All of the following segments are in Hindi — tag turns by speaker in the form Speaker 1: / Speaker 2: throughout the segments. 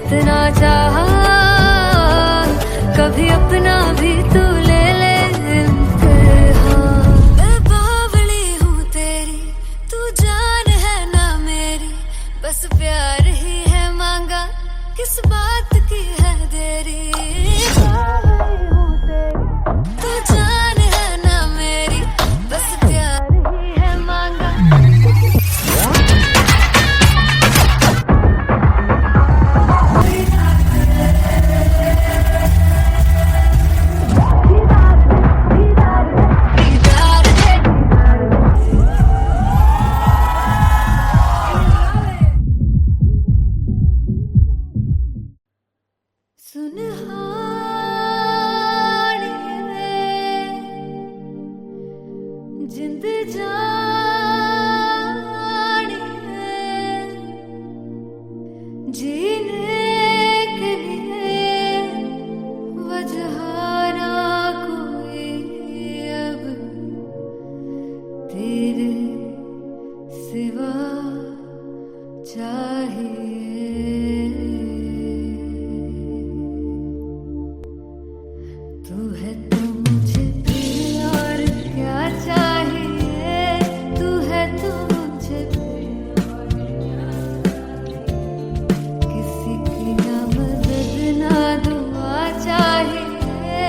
Speaker 1: इतना चाहा, कभी अपना भी तू ले ले इम्तिहान। मैं बावली हूँ तेरी, तू जान है ना मेरी, बस प्यार ही है मांगा, किस बात की है देरी। बावली हूँ तेरी, तू जान है ना मेरी, बस प्यार ही है मांगा। सुनहानी जिंद जानी है, जीने के लिए वजह ना कोई अब तेरे सिवा चाहिए। तू है तो मुझे फिर और क्या चाहिए, तू है तो मुझे फिर और क्या चाहिए। किसी की ना मदद ना दुआ चाहिए,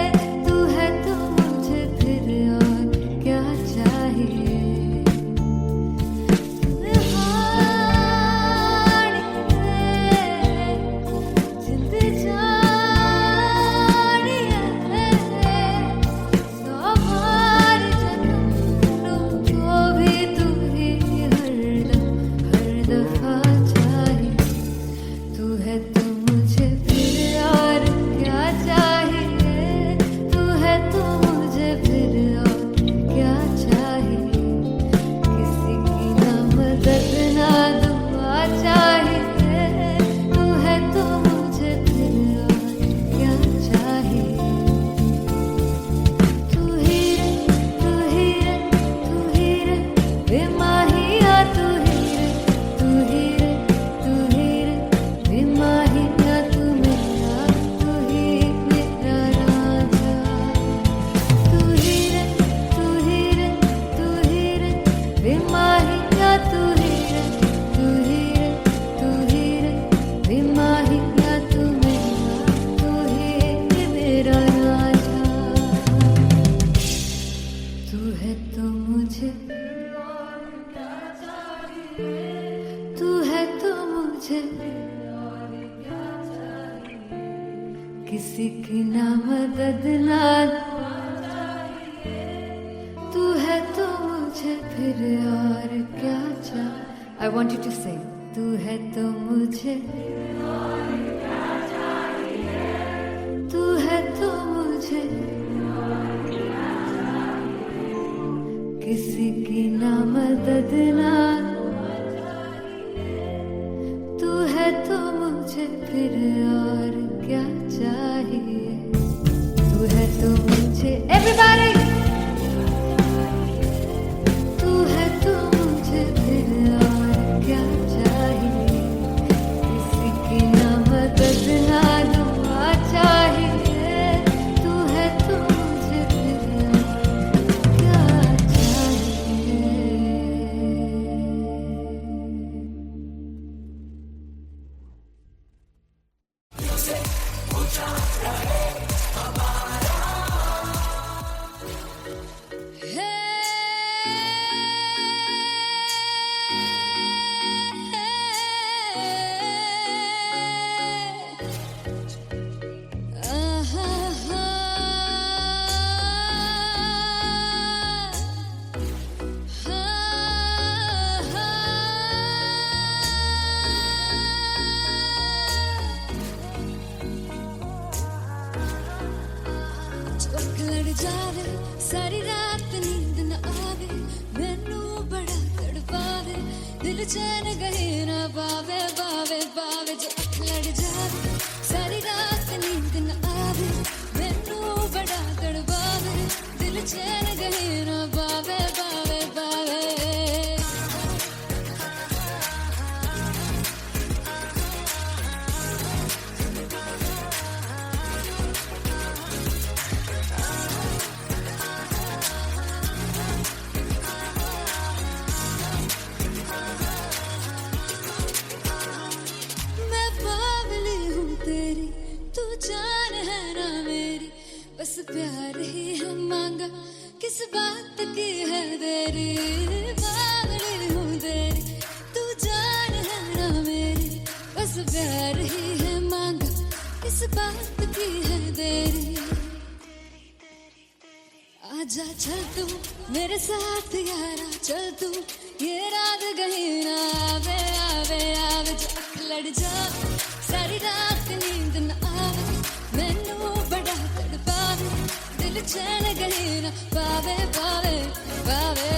Speaker 1: तू है तो मुझे फिर और क्या चाहिए। सुनहानी जिंद जानी है, सौ बार जन्म लूं तो भी तू ही हर दफा चाहिए। तू है तो मुझे फिर और क्या चाहिए, तू है तो मुझे फिर और क्या चाहिए। किसी की ना मदद ना दुआ चाहिए, तू है तो मुझे फिर और क्या चाहिए। तू ही रे, तू ही रे, तू ही रे बेमाहिया, तू ही रे, तू ही रे, तू ही रे बेमाहिया, तू मेरा, तू ही मेरा राजा। तू ही रे, तू ही रे, तू ही रे बेमाहिया, तू ही रे, तू ही रे, तू ही रे बेमाहिया, तू मेरा, तू ही मेरा राजा। तू है तो मुझे, तू है तो मुझे किसी की ना मदद ना, तू है तो मुझे फिर और क्या चाहिए। I want you to sing. तू है तो मुझे, तू है तो मुझे किसी की ना मदद ना, तू है तो मुझे फिर और क्या चाहिए। तू है तो मुझे, everybody, तू है तो मुझे फिर और क्या चाहिए। किसी की ना मदद ना दुआ चाहिए, तू है तो मुझे फिर और क्या चाहिए। जावे सारी रात नींद न आवे, मैनू बड़ा तड़पावे, दिल चैन गहे ना पावे, पावे पावे जो अख लड़ जावे। सारी रात नींद न आवे, मैनू बड़ा तड़पावे, दिल चैन गहे ना पावे, पावे पावे। तेरी बावली हूँ तेरी, तू जान है ना मेरी, बस प्यार ही है मांगा, किस बात की है देरी। आजा चल तू मेरे साथ यारा, चल तू ये रात कहीं ना आवे आवे आवे, जो अख लड़ जा सारी रात नींद न आवे, मैनू बड़ा तड़पावे, दिल चैन कहीं ना पावे पावे पावे।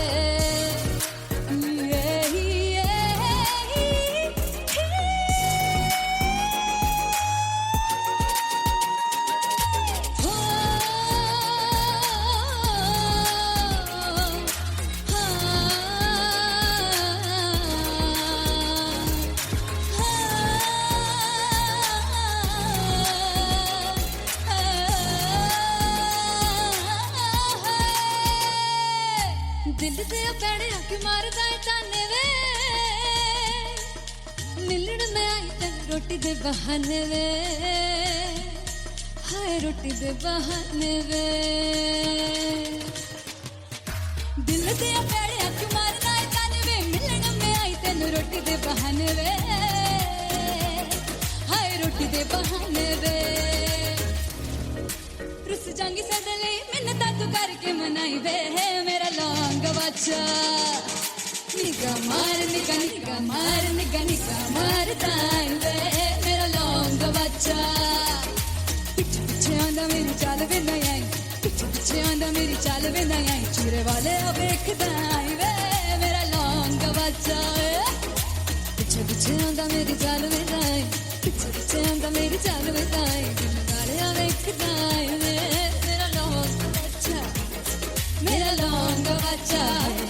Speaker 1: दिल दे पैड़े आके मारदा है ताने वे, मिलन में आई तेन रोटी दे बहाने वे, हाय रोटी दे बहाने वे। दिल दे पैड़े आके मारदा है ताने वे, मिलन में आई तेन रोटी दे बहाने वे, हाय रोटी दे बहाने वे। रुस जांगी सदले मिन्नता तू करके मनाई वे, मेरा लौंग बच्चा निगा मार निगा निगा मार निगा निगा मार ताई वे, मेरा लौंग बच्चा। पीछे पीछे आंदा मेरी चाल वे ना आई, पीछे पीछे आंदा मेरी चाल वे ना आई, चूरे वाले वेखदा आई वे, मेरा लौंग बच्चा। पीछे पीछे आंदा मेरी चाल वे ना आई, पीछे पीछे आंदा मेरी चाल वे ना आई, दिल वाले वेखदा आई वे, मेरा लौंग बच्चा, मेरा लौंग बच्चा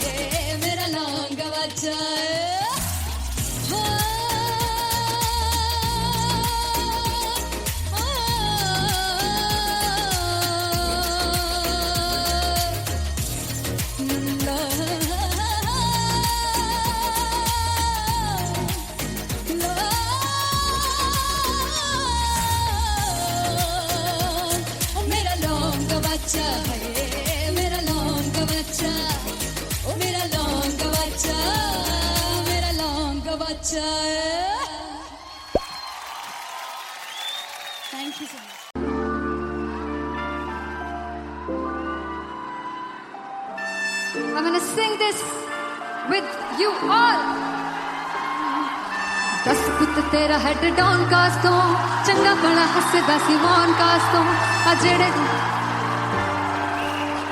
Speaker 1: है, मेरा लौंग बच्चा है। मेरा लौंग बच्चा है, मेरा लौंग बच्चा, ओ मेरा लौंग बच्चा, मेरा लौंग बच्चा। Thank you so much. I'm gonna sing this with you all. दस पुत तेरा हेड डॉन कास तो, चंगा भला हसदा सी मौन कास तो, आ जेड़े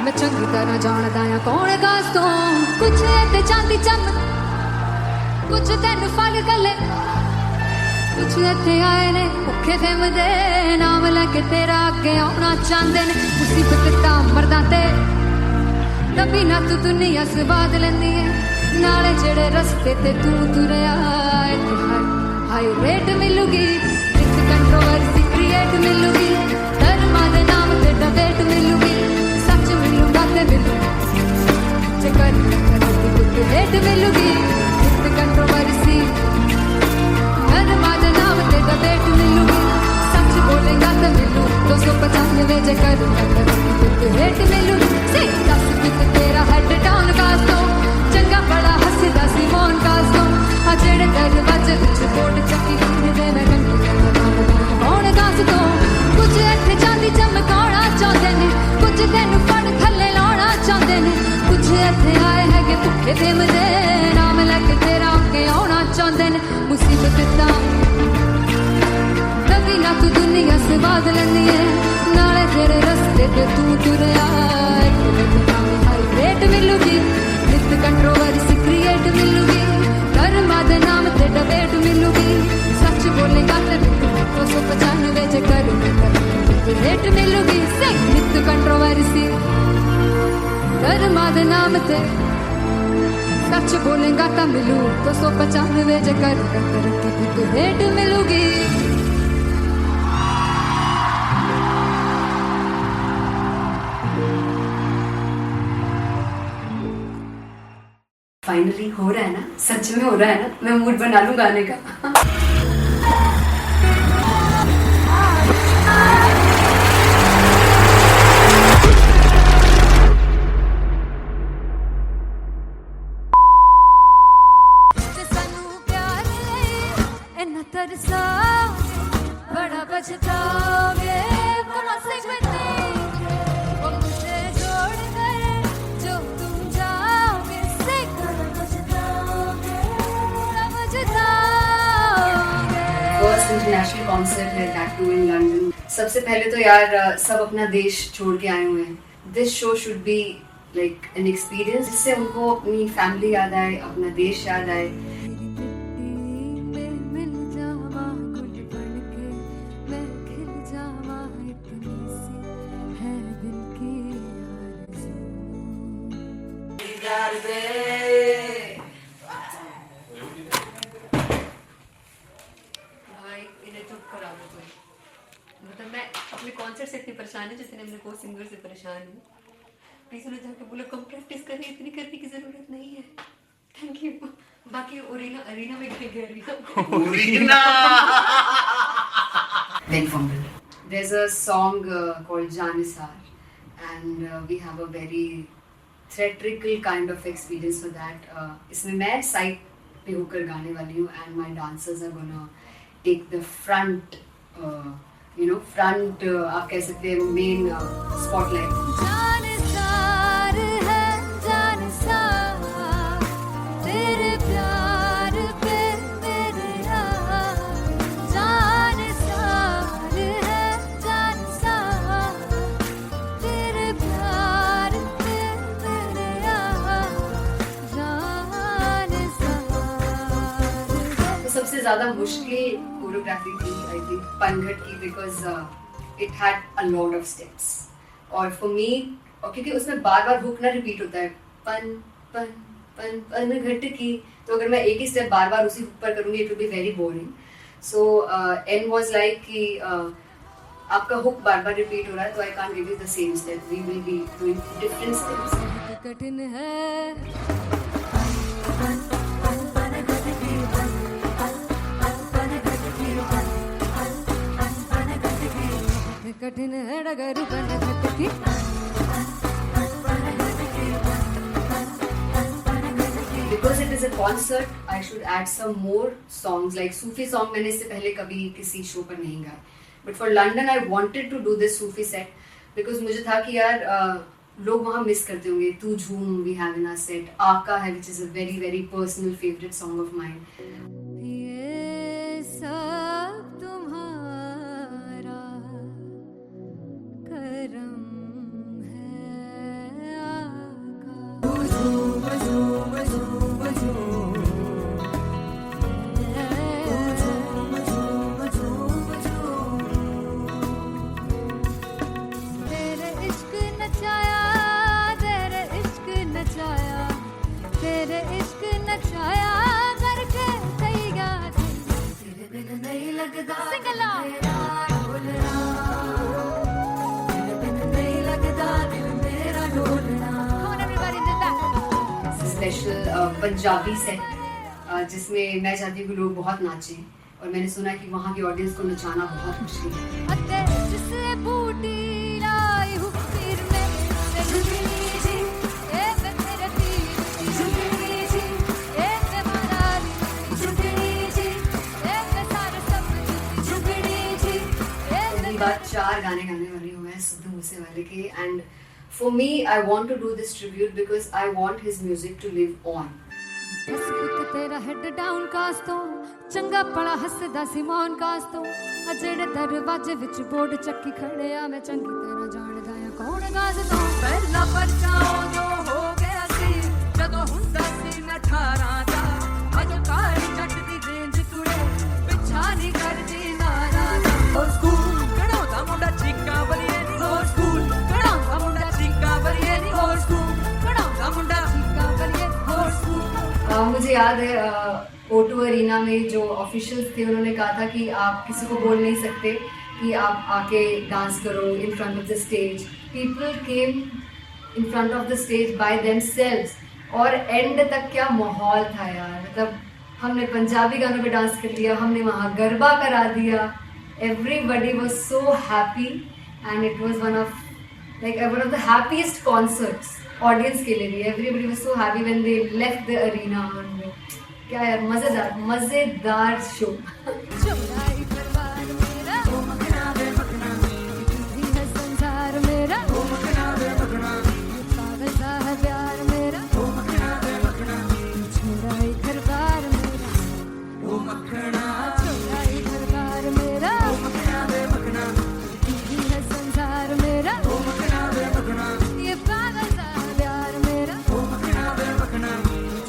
Speaker 1: मैं चंगी तरह जानदा आ कौन कास तो, कुछ ते चांदी चम कुछ तेन फल गले, कुछ इत्थे आए ने भुखे फिमदे, नाम लैके तेरा अगे आउणा चाहंदे ने, मुसीबत तां मरदा ते नबी ना तू दुनिया स्वाद लैंदी है, नाले जेड़े रस्ते ते तू तुरया, इत्थे हाई रेट मिलूगी, विद कंट्रोवर्सी क्रिएट मिलूगी, धर्मा दे नाम ते डिबेट मिलूगी, सच मिलूगा ते मिलू जे कर रेट मिलूगी, विद कंट्रोवर्सी धर्मा दे नाम ते डिबेट मिलूगी, सच बोलेगा तो मिलू 295 जे कर रेट मिलूगी। दस पुत तेरा हेड डाउन कास तो, चंगा बड़ा हसदा सी मौन कास तो, आ जेड़े दरवाजे विच बोर्ड चक्की दे मैं कंटी कौन कास तो, कुछ इत्थे चांदी चमकाउणा चाहंदे ने, कुछ तैनू फड़ थल्ले लाउणा चाहंदे ने, कुछ इत्थे आए हैगे भुखे फिमदे, नाम लैके तेरा अगे आउणा चाहंदे ने, मुसीबत तां कभी ना तू दुनिया स्वाद लैंदी है, नाले तेरे रस्ते ते तू तुरया, रेट मिलूगी, विद कंट्रोवर्सी क्रिएट मिलूगी, धर्मा दे नाम ते डिबेट मिलूगी, सच बोलेगा ते 295 जे कर रेट मिलूगी, विद कंट्रोवर्सी धर्मा दे नाम ते, सच बोलेगा तो मिलू 295 जे कर रेट मिलूगी।
Speaker 2: फाइनली हो रहा है ना, सच में हो रहा है ना, मैं मूड बना लूं गाने का।
Speaker 1: इतना तरसाओगे, बड़ा पछताओगे, बड़ा सिकवेंगे, वो मुझे छोड़ कर जो तुम जाओगे, बड़ा पछताओगे, बड़ा पछताओगे।
Speaker 2: फर्स्ट इंटरनेशनल कॉन्सर्ट है दैट टू इन लंदन। सबसे पहले तो यार सब अपना देश छोड़ के आए हुए हैं। This show should be like an experience जिससे उनको अपनी फैमिली याद आए, अपना देश याद आए। भाई इन्हें चुप करा दो कोई। मतलब मैं अपने कॉन्सर्ट से इतनी परेशान हूँ जितने अपने को सिंगर से परेशान हूँ। प्लीज उन्हें जाके बोलो कम प्रैक्टिस करें, इतनी करने की जरूरत नहीं है। Thank you. बाकी अरीना में गई arena Then fumble. There's a song called Janisar and we have a very theatrical kind of experience for that. इसमें मैं साइड पे होकर गाने वाली हूँ and my dancers are gonna take the front, front आप कह सकते हैं main spotlight.
Speaker 1: जानसार है जानसार, तेरे प्यार पे मेरे यार, जानसार है जानसार, तेरे प्यार पे मेरे यार, जानसार।
Speaker 2: तो सबसे ज़्यादा मुश्किल कोरियोग्राफी थी आई थिंक पनघट की, because it had a lot of steps और फॉर मी, और क्योंकि उसमें बार बार हुक ना रिपीट होता है, पन पन पन पन घट की, तो अगर मैं एक ही स्टेप बार बार उसी हुक पर करूंगी it will be very boring. So an was like कि आपका हुक बार बार रिपीट हो रहा है तो I can't give you the same step, we will be doing different steps.
Speaker 1: कठिन है कठिन है डगर बन घटकी,
Speaker 2: Because it is a concert, I should add some more songs like Sufi song. मैंने इससे पहले कभी किसी शो पर नहीं गाए, but for London I wanted to do this Sufi set because मुझे था कि यार लोग वहाँ मिस करते होंगे। तू झूम we have in our set, आका है which is a very very personal favorite song of mine.
Speaker 1: ये सब तुम्हारा करम है आका। तेरे इश्क नचाया, तेरे इश्क नचाया, तेरे इश्क नचाया करके सैया तेरे बिन नहीं लगदा सिंगला मेरा ढोलना, तेरे बिन नहीं लगदा दिल मेरा ढोलना। Come on everybody did that.
Speaker 2: Special Punjabi set जिसमें मैं चाहती हूँ कि लोग बहुत नाचें और मैंने सुना कि वहाँ की ऑडियंस को नचाना बहुत मुश्किल है।
Speaker 1: अते जिसने बूटी लाई हूँ सिर में, ते झुकनी जी, ए मैं तेरे तीर की झुकनी जी, ए मैं माराली की झुकनी जी, ए मैं सारे सब की झुकनी जी, ए
Speaker 2: पहली
Speaker 1: मैं
Speaker 2: बार 4 गाने गाने वाली हूँ मैं सिद्धू मूसेवाले के and for me I want to do this tribute because I want his music to live on.
Speaker 1: बस पुत तेरा हेड डाउन कास तो चंगा पड़ा हसदा सिमोन कास तो, आ जेड़े दरवाजे विच बोर्ड चक्की खड़े आ मैं चंगी तरह जानदा आ कौन गाज तो। पहला पर्चा जो हो गया सी जदों हुंदा सी मैं 18 दा, अजो काली जट दी रेंज कुड़े पिछा नहीं करदी नारा दा।
Speaker 3: और स्कूल कढ़ाउंदा मुंडा चीका बलिए नी, और स्कूल कढ़ाउंदा मुंडा चीका बलिए नी, और स्कूल कढ़ाउंदा मुंडा
Speaker 1: चीका बलिए
Speaker 3: और स्कूल।
Speaker 2: मुझे याद है O2 अरीना में जो ऑफिशियल्स थे उन्होंने कहा था कि आप किसी को बोल नहीं सकते कि आप आके डांस करो in front of the stage. People came in front of the stage by themselves और एंड तक क्या माहौल था यार। मतलब हमने पंजाबी गानों पे डांस कर लिया, हमने वहाँ गरबा करा दिया, everybody was so happy and it was one of the happiest concerts audience के लिए भी। Everybody was so happy when they left the arena. क्या यार, मजेदार मजेदार शो।
Speaker 1: चौराई परिवार मेरा
Speaker 3: ओ मखना वे मखना
Speaker 1: भी है संसार मेरा
Speaker 3: ओ मखना वे मखना
Speaker 1: पागल सा है प्यार मेरा
Speaker 3: ओ मखना वे मखना
Speaker 1: चौराई परिवार मेरा
Speaker 3: ओ मखना
Speaker 1: चौराई परिवार मेरा
Speaker 3: ओ मखना वे मखना
Speaker 1: भी है संसार मेरा
Speaker 3: ओ मखना वे मखना
Speaker 1: ये पागल सा है प्यार मेरा
Speaker 3: ओ मखना वे मखना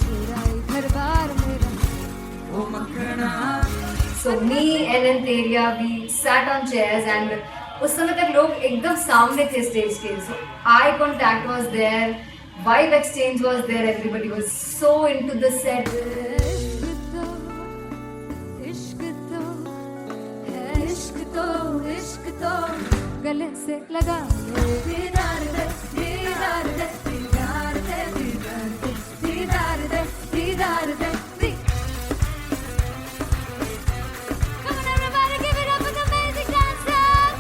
Speaker 1: चौराई परिवार मेरा
Speaker 3: ओ मखना
Speaker 2: So me and Anteria, we sat on chairs and उस समय तक लोग एकदम सामने थे स्टेज के. So eye contact was there, vibe exchange was there, everybody was so into the set.
Speaker 1: इश्क तो है इश्क तो इश्क तो गले से लगा दीदार दे दीदार दे दीदार दे दीदार दे दीदार दे. Come on everybody, give it up for the amazing dancers.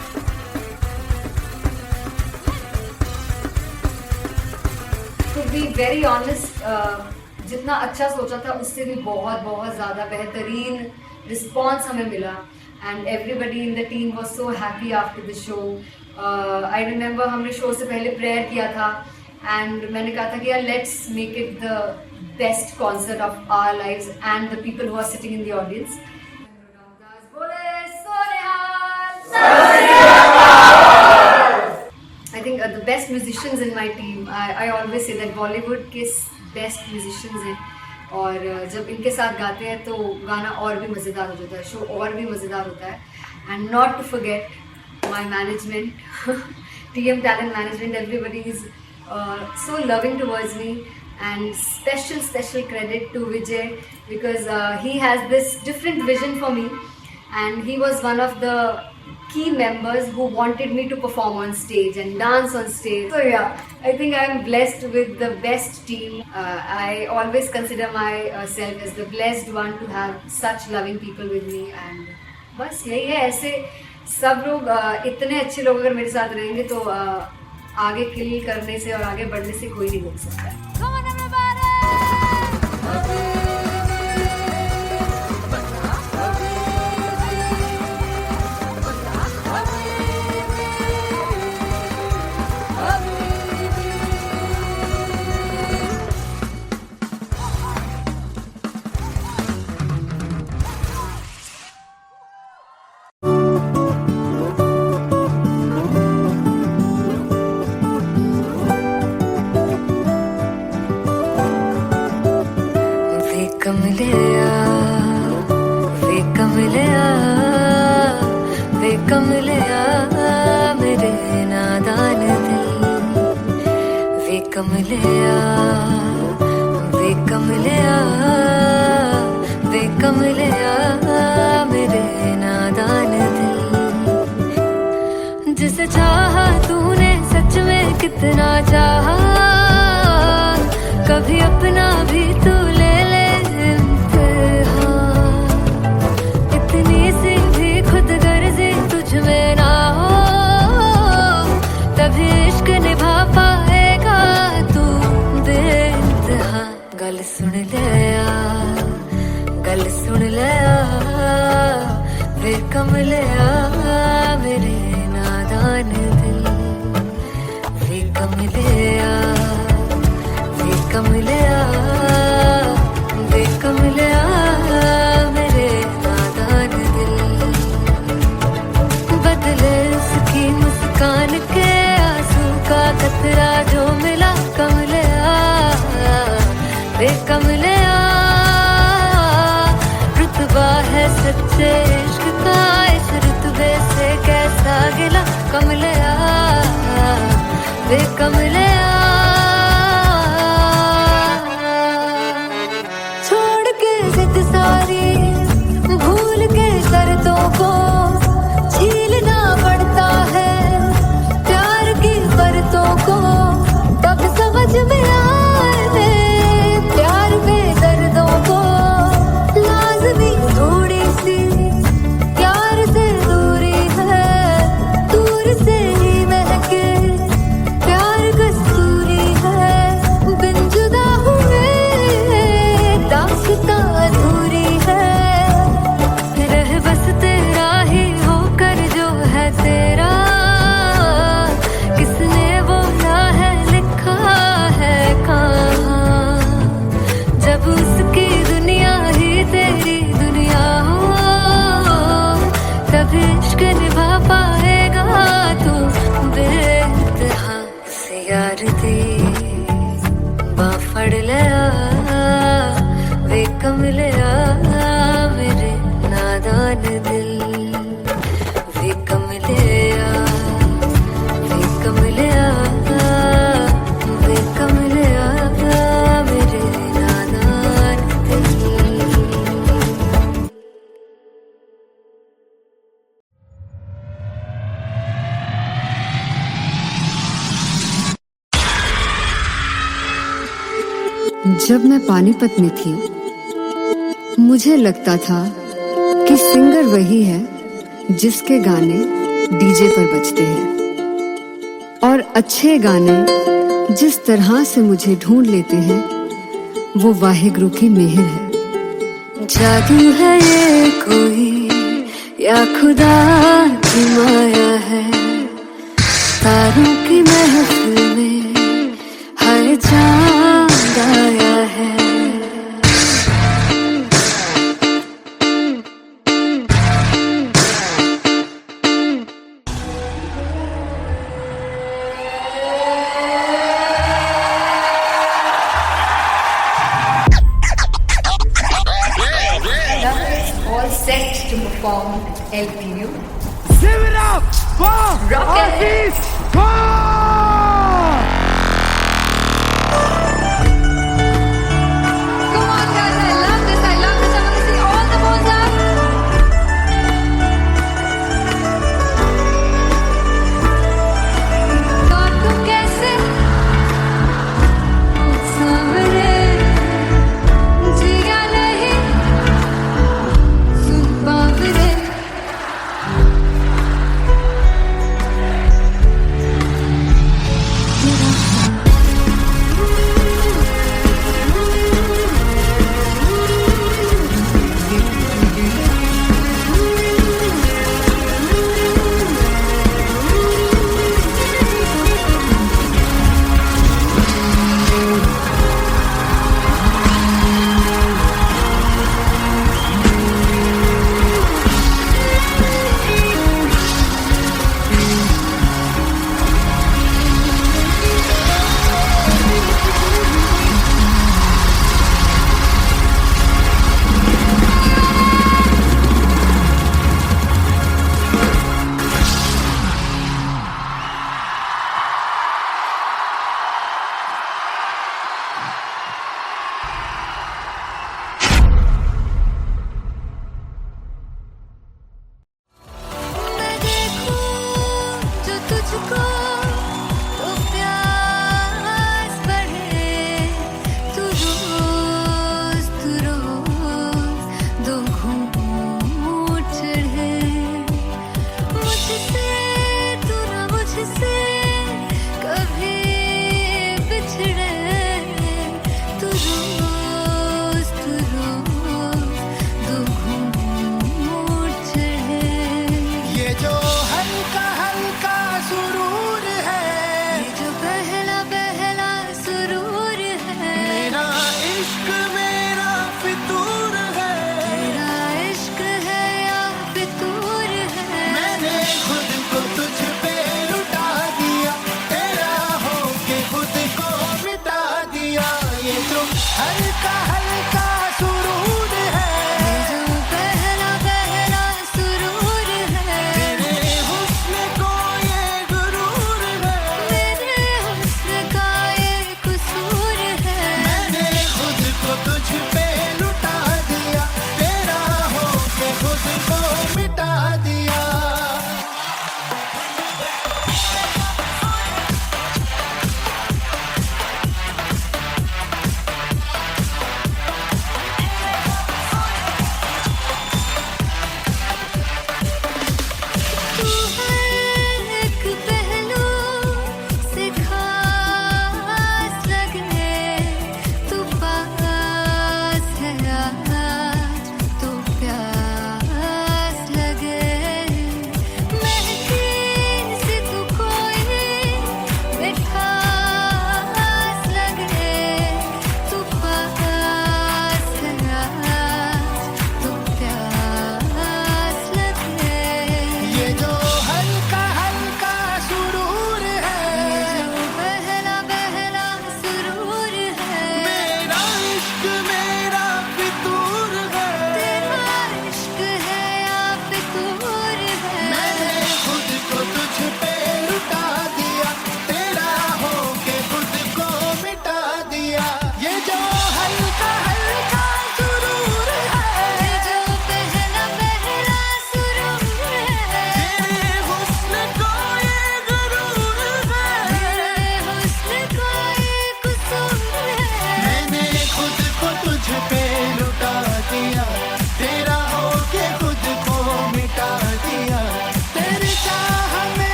Speaker 2: To be very honest, जितना अच्छा सोचा था उससे भी बहुत बहुत ज़्यादा बेहतरीन रिस्पॉन्स हमें मिला. And everybody in the team was so happy after the show. I remember हमने शो से पहले प्रेयर किया था एंड मैंने कहा था कि यार let's make it the best concert of our lives and the people who are sitting in the audience. I think the best musicians in my team, I always say that Bollywood के best musicians हैं और जब इनके साथ गाते हैं तो गाना और भी मज़ेदार हो जाता है, शो और भी मज़ेदार होता है. And not to forget my management, TM Talent Management, everybody is so loving towards me. And special credit to Vijay because he has this different vision for me and he was one of the key members who wanted me to perform on stage and dance on stage. So yeah, I think I am blessed with the best team. I always consider myself as the blessed one to have such loving people with me. And बस यही है, ऐसे सब लोग इतने अच्छे लोग अगर मेरे साथ रहेंगे तो आगे किल करने से और आगे बढ़ने से कोई नहीं रोक सकता है.
Speaker 1: Come on everybody. वे कमलिया मेरे नादान दिल. वे कमलिया वे कमलिया वे कमलिया मेरे नादान दिल. जिसे चाहा तूने सच में कितना चाहा, कभी अपना भी तू ले ले इम्तिहान. इतनी सी भी खुद गर्जी तुझ में ना हो तभी इश्क निभा पाएगा तू बेइंतहा. गल सुन ले गल सुन ले वे कमलिया मेरे नादान दिल. वे कमलिया वे कमलिया वे कमलिया मेरे नादान दिल. बदले उसकी मुस्कान के आंसू का कतरा जो मिला कमलिया वे कमलिया. रुतबा है सच्चे इश्क का इस रुतबे से कैसा गिला कमलिया वे कमलिया. छोड़ के जिद सारी भूल के शर्तों को छीलना पड़ता है प्यार की परतों को. तब समझ में आए प्यार में दर्दों को लाजमी थोड़ी सी प्यार से दूरी है. दूर से ही महके प्यार कस्तूरी जब उसकी दुनिया ही तेरी दुनिया हो, तब इश्क निभा पाएगा तू बेइंतहा से यार दी बाफड़ लिया वे कमलिया मेरे नादान दिल वे कमलिया वे कमलिया वे कमलिया मेरे नादान दिल।
Speaker 2: जब मैं पानीपत में थी मुझे लगता था कि सिंगर वही है जिसके गाने डीजे पर बजते हैं, और अच्छे गाने जिस तरह से मुझे ढूंढ लेते हैं वो वाहिगुरु की मेहर है।
Speaker 1: जादू है ये कोई या खुदा की माया है, तारों की महफिल में हर चांद आया है।
Speaker 2: All set to perform LPU.
Speaker 3: Give it up for
Speaker 2: Rocket.
Speaker 3: Artist Paul!
Speaker 2: Come on guys, I love this, I love this. I want to see all the balls up. काटू कैसे सामने जिया नहीं सुन बाबरे।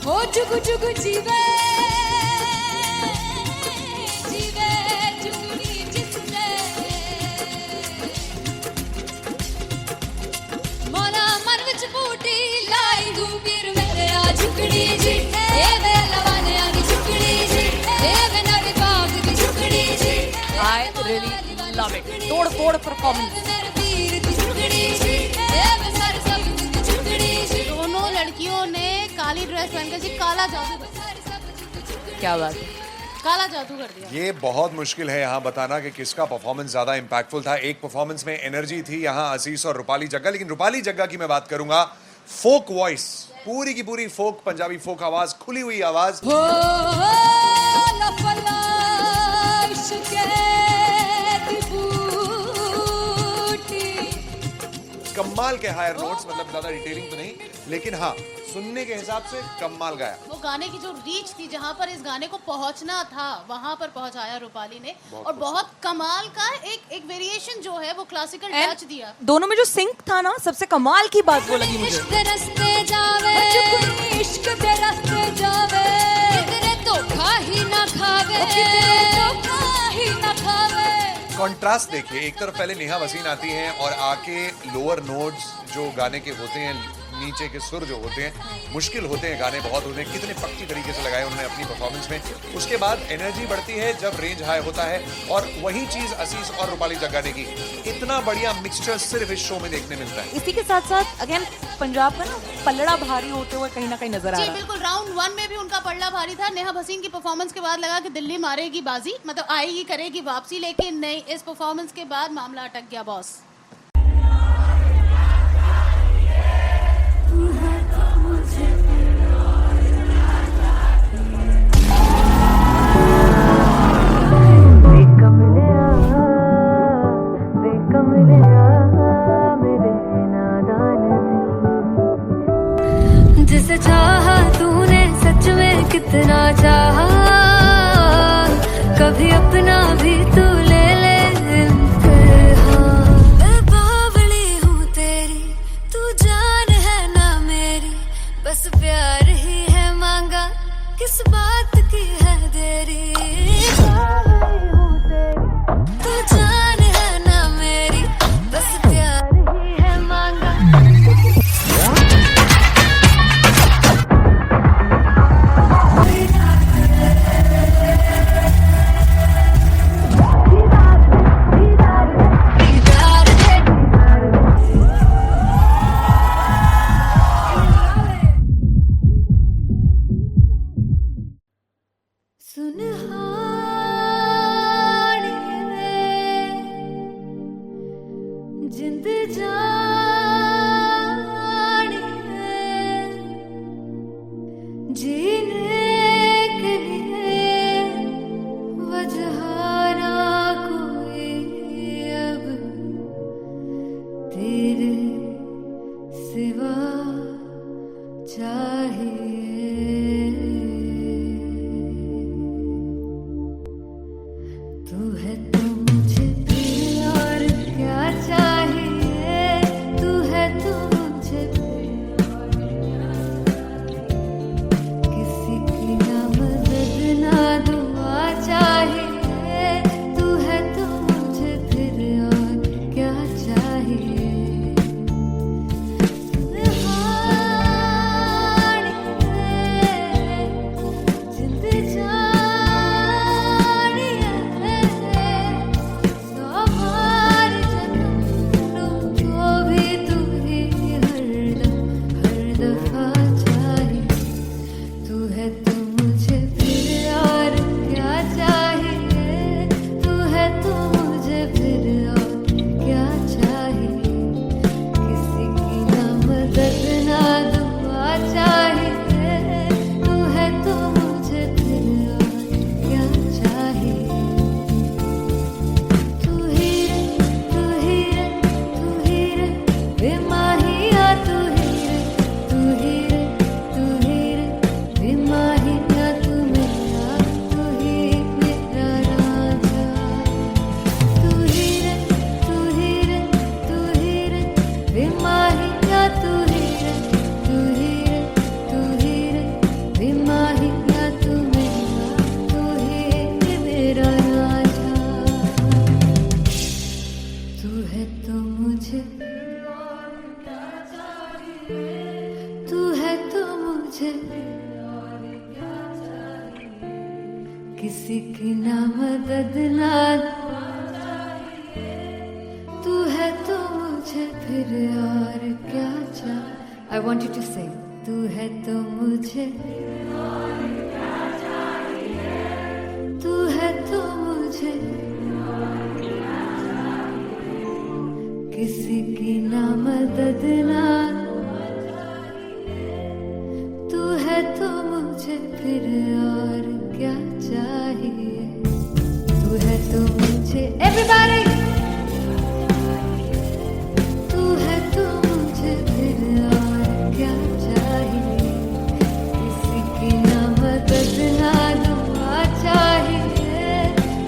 Speaker 1: ओ जुगु जुगु जीवे जीवे जुगनी जिसने मोला मन विच बूटी लाई हूँ वीर मेरे आ झुकड़ी जी ए वे लवाने आगी झुकड़ी जी ए वे नवी बाग की झुकड़ी जी
Speaker 4: I really love it. तोड़ फोड़ परफॉर्मेंस।
Speaker 1: मेरे वीर की झुकड़ी जी ए वे सारे सब की झुकड़ी जी
Speaker 5: दोनों लड़कियों ने काली ड्रेस पहनकर जी काला जादू
Speaker 4: क्या बात है।
Speaker 5: काला जादू कर दिया।
Speaker 6: ये बहुत मुश्किल है यहाँ बताना कि किसका परफॉर्मेंस ज्यादा इंपैक्टफुल था। एक परफॉर्मेंस में एनर्जी थी यहाँ असीस और रूपाली जग्गा, लेकिन रूपाली जग्गा की मैं बात करूंगा फोक वॉइस, पूरी की पूरी फोक, पंजाबी फोक आवाज, खुली हुई आवाज।
Speaker 1: हो लफला इश्क़ दी बूटी
Speaker 6: कमाल के हायर नोट्स, मतलब ज्यादा डिटेलिंग तो नहीं, लेकिन हाँ सुनने के हिसाब से कमाल गाया।
Speaker 5: वो गाने की जो रीच थी, जहाँ पर इस गाने को पहुंचना था वहां पर पहुंचाया रूपाली ने, और बहुत कमाल का एक वेरिएशन जो है वो क्लासिकल टच दिया।
Speaker 4: दोनों में जो सिंक था ना, सबसे कमाल की बात वो लगी मुझे।
Speaker 1: इश्क़ दे रस्ते जावे इश्क़ दे रस्ते जावे किधरे धोखा ही ना खावे किधरे धोखा ही ना खावे।
Speaker 6: कॉन्ट्रास्ट देखिए, एक तरफ पहले नेहा वसीम आती हैं और आके लोअर नोट्स जो गाने के होते हैं, नीचे के सुर जो होते हैं, मुश्किल होते हैं, गाने बहुत होते हैं, कितने पक्की तरीके से लगाए उन्होंने अपनी परफॉर्मेंस में। उसके बाद एनर्जी बढ़ती है जब रेंज हाई होता है, और वही चीज असीस और रूपाली जग्गा ने की। इतना बढ़िया मिक्सचर सिर्फ इस शो में देखने मिलता है।
Speaker 4: इसी के साथ साथ अगेन पंजाब का ना पलड़ा भारी होते हुए कहीं ना कहीं नजर आ
Speaker 5: जी
Speaker 4: रहा है।
Speaker 5: बिल्कुल, राउंड 1 में भी उनका पलड़ा भारी था। नेहा भसीन की परफॉर्मेंस के बाद लगा कि दिल्ली मारेगी बाजी, मतलब आएगी करेगी वापसी, लेकिन नहीं, इस परफॉर्मेंस के बाद मामला अटक गया बॉस।
Speaker 1: जिसे चाहा तूने सच में कितना चाहा, कभी अपना भी तू ले ले इम्तिहान। मैं बावली हूँ तेरी, तू जान है ना मेरी, बस प्यार ही है मांगा, किस बात की है देरी। बावली हूँ तेरी, तू जान है ना मेरी, बस प्यार ही है मांगा। जिंद जाने जीने के लिए वजह ना कोई अब तेरे सिवा चाहिए। तू है तो मुझे प्रिय और क्या चाहिए, तू है तो मुझे प्रिय और क्या चाहिए। किसी की ना मदद ना दुआ चाहिए, तू है तो मुझे फिर और क्या चाहिए। जिंद जानिए सौ बार जन्म लूं तो भी तू ही हरदम हर दफा चाहिए। तू है तो मुझे फिर और क्या चाहिए, तू है तो मुझे फिर और क्या चाहिए। किसी की ना मदद ना दुआ चाहिए, तू है तो मुझे फिर और क्या चाहिए। तू ही रे तू ही रे तू ही रे बेमाहिया, तू ही रे तू ही रे तू ही रे बेमाहिया, तू मेरा तू ही मेरा राजा। तू ही रे तू ही रे तू ही रे बेमाहिया, तू ही रे, तू ही रे, तू ही रे, बेमाहिया तू मेरा, तू ही मेरा राजा। तू है तो मुझे, तू है तो मुझे किसी की ना मदद ना, तू है तो मुझे फिर और क्या चाह। I want you to sing. तू है तो मुझे, तू है तो मुझे किसी की ना मदद ना, तू है तो मुझे फिर और क्या चाहिए। तू है तो मुझे, everybody, तू है तो मुझे फिर और क्या चाहिए। किसी की ना मदद ना दुआ चाहिए।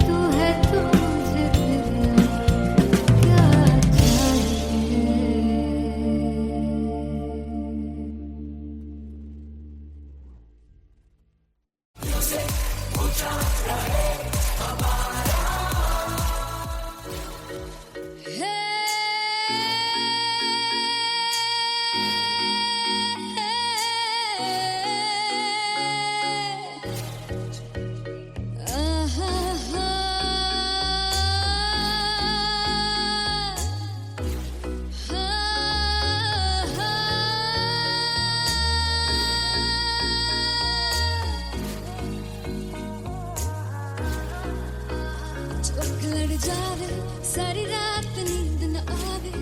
Speaker 1: तू है तो मुझे फिर और क्या चाहिए। चौक लड़ जावे सारी रात नींद न आवे,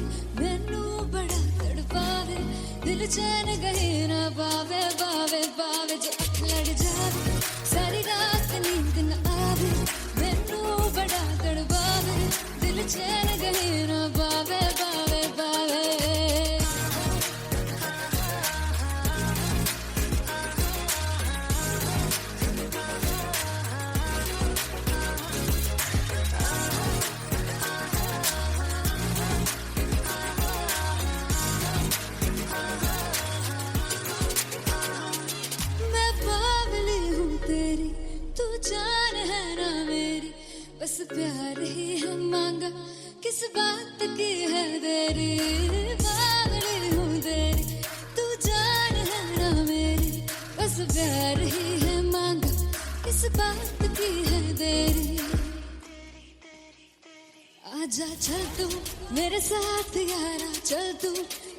Speaker 1: मैनू बड़ा तड़पावे, दिल चैन गहे ना पावे पावे पावे। चौक लड़ जावे सारी रात नींद न आवे, मैनू बड़ा तड़पावे, दिल चैन गहे ना पावे पावे पावे। मैं बावली हूँ तेरी, तू जान है ना मेरी, बस प्यार ही है मांगा, किस बात की है देरी। बावली हूँ तेरी, तू जान है ना मेरी, बस प्यार ही है मांगा, किस बात की है देरी। आजा चल तू मेरे साथ यारा, चल तू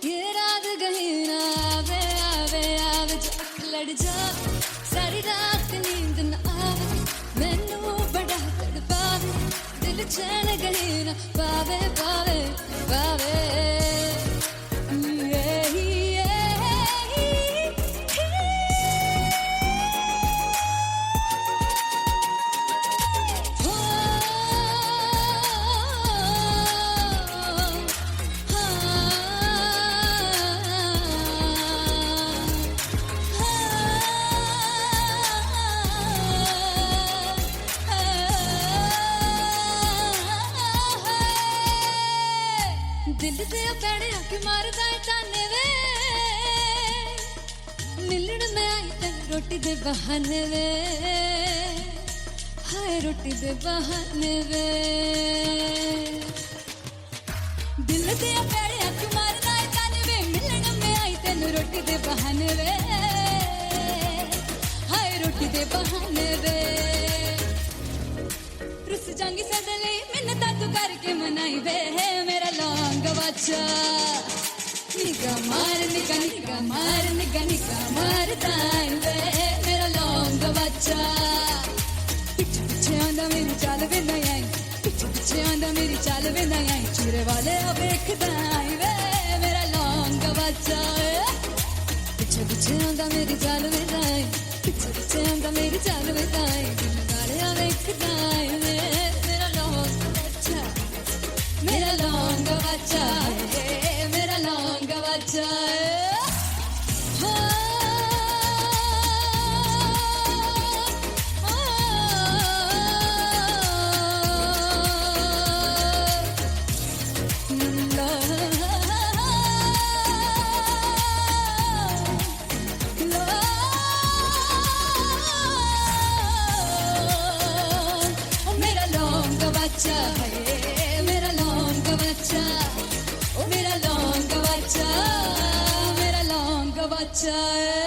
Speaker 1: ये रात गही ना आवे आवे आवे। चौक लड़ जा सारी रात नींद न आवे, मैनू बड़ा तड़पावे, दिल चैन गही ना पावे पावे पावे। दिल दे पैड़े आके मारदा है ताने वे, मिलण में आई तेन रोटी दे बहाने वे, हाय रोटी दे बहाने वे। दिल दे पैड़े आके मारदा है ताने वे, मिलण में आई तेन रोटी दे बहाने वे, हाय रोटी दे बहाने वे। रुस जांगी सदले मिन्नतां तू करके मनाई वे, मेरा लौंग बच्चा निगा मार निगा निगा मार निगा निगा मार दाई वे, मेरा लौंग बच्चा। पिछे पिछे आंदा मेरी चाल वे नहीं आई, पिछे पिछे आंदा मेरी चाल वे नहीं आई, चूरे वाले वेखदा आई वे, मेरा लौंग बच्चा। पिछे पिछे आंदा मेरी चाल वे नहीं आई, पिछे पिछे आंदा मेरी चाल वे नहीं आई, दिल वाले वेखदा आई वे, मेरा लौंग बच्चा, मेरा लौंग बच्चा, मेरा लौंग बच्चा। बचाए